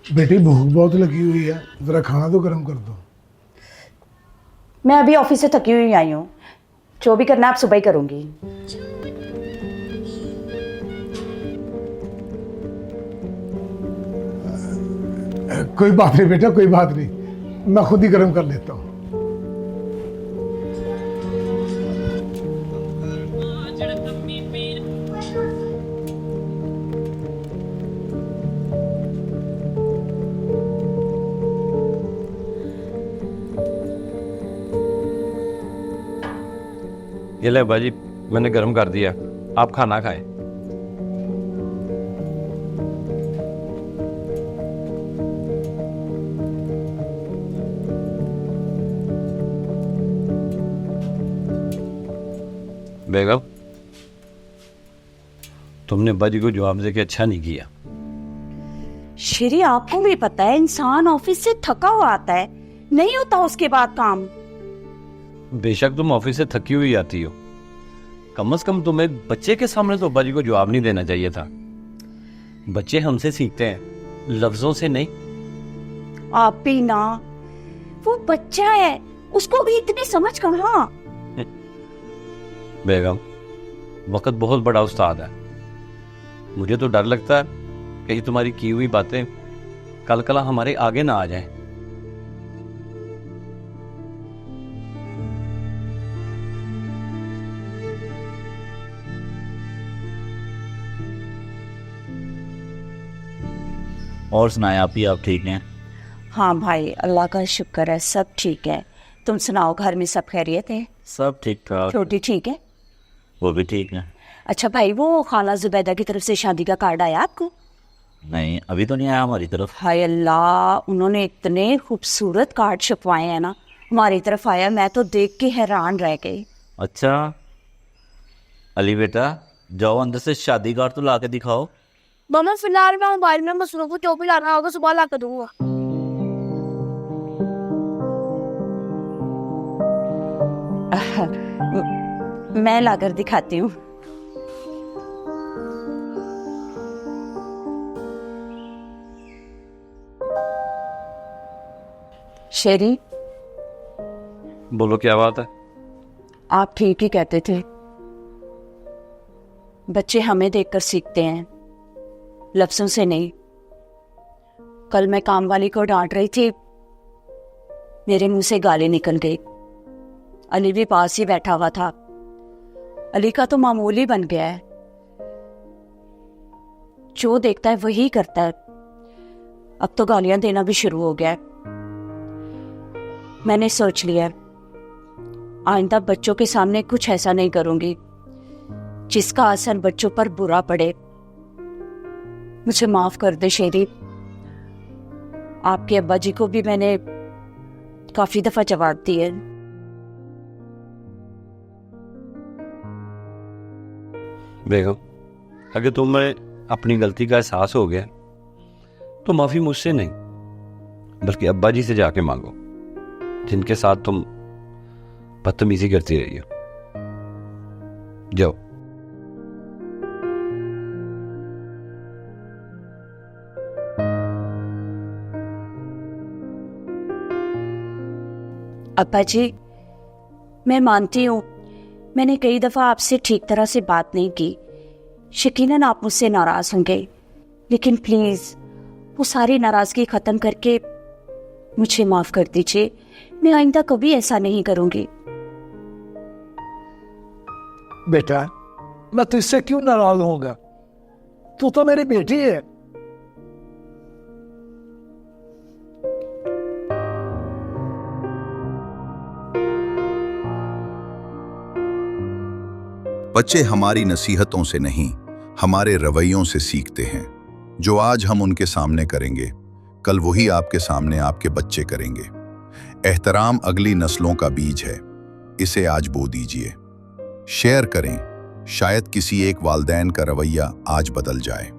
बेटी भूख बहुत लगी हुई है, जरा खाना तो गर्म कर दो। मैं अभी ऑफिस से थकी हुई आई हूँ, जो भी करना है आप सुबह ही करूंगी। कोई बात नहीं बेटा, कोई बात नहीं, मैं खुद ही गर्म कर लेता हूँ। ये ले बाजी, मैंने गर्म कर दिया, आप खाना खाएं। बेगम, तुमने बाजी को जवाब देके अच्छा नहीं किया। श्री, आपको भी पता है इंसान ऑफिस से थका हुआ आता है, नहीं होता उसके बाद काम। बेशक तुम ऑफिस से थकी हुई आती हो, कम से कम तुम्हें बच्चे के सामने तो बाजी को जवाब नहीं देना चाहिए था। बच्चे हमसे सीखते हैं, लफ्जों से नहीं। आप भी ना, वो बच्चा है, उसको भी इतनी समझ कहाँ। बेगम, वक्त बहुत बड़ा उस्ताद है। मुझे तो डर लगता है कहीं तुम्हारी की हुई बातें कल कला हमारे आगे ना आ जाएं। और सुनाए आप ही, आप ठीक हैं? हाँ भाई, अल्लाह का शुक्र है, सब ठीक है। तुम सुनाओ, घर में सब खैरियत है? सब ठीक ठाक। छोटी ठीक है? वो भी ठीक है। अच्छा भाई, वो खाला जुबैदा की तरफ से शादी का कार्ड आया आपको? नहीं, अभी तो नहीं आया हमारी तरफ। हाय अल्लाह, उन्होंने इतने खूबसूरत कार्ड छपवाए हैं ना, हमारी तरफ आया, मैं तो देख के हैरान रह गई। अच्छा अली बेटा, जाओ अंदर से शादी कार्ड तो ला के दिखाओ। मामा फिलहाल मैं मोबाइल में मसरूफ हूँ, जो भी लाना होगा सुबह ला कर दूंगा। मैं लाकर दिखाती हूँ। शेरी, बोलो क्या बात है? आप ठीक ही कहते थे, बच्चे हमें देखकर सीखते हैं, लफ्जों से नहीं। कल मैं काम वाली को डांट रही थी, मेरे मुंह से गाली निकल गई। अली भी पास ही बैठा हुआ था। अली का तो मामूली बन गया है, जो देखता है वही करता है। अब तो गालियां देना भी शुरू हो गया है। मैंने सोच लिया है, आइंदा बच्चों के सामने कुछ ऐसा नहीं करूंगी जिसका असर बच्चों पर बुरा पड़े। मुझे माफ कर दे शेरी, आपके अब्बा जी को भी मैंने काफी दफा जवाब दिए। बेगम, अगर तुम्हें अपनी गलती का एहसास हो गया तो माफी मुझसे नहीं बल्कि अब्बा जी से जाके मांगो, जिनके साथ तुम बदतमीजी करती रही हो। जाओ। अब्बा जी, मैं मानती हूँ मैंने कई दफा आपसे ठीक तरह से बात नहीं की, यकीनन आप मुझसे नाराज होंगे, लेकिन प्लीज वो सारी नाराजगी खत्म करके मुझे माफ कर दीजिए। मैं आइंदा कभी ऐसा नहीं करूंगी। बेटा, मैं तुझसे क्यों नाराज होऊंगा? तू तो मेरी बेटी है। बच्चे हमारी नसीहतों से नहीं, हमारे रवैयों से सीखते हैं। जो आज हम उनके सामने करेंगे, कल वही आपके सामने आपके बच्चे करेंगे। एहतराम अगली नस्लों का बीज है, इसे आज बो दीजिए। शेयर करें, शायद किसी एक वालिदैन का रवैया आज बदल जाए।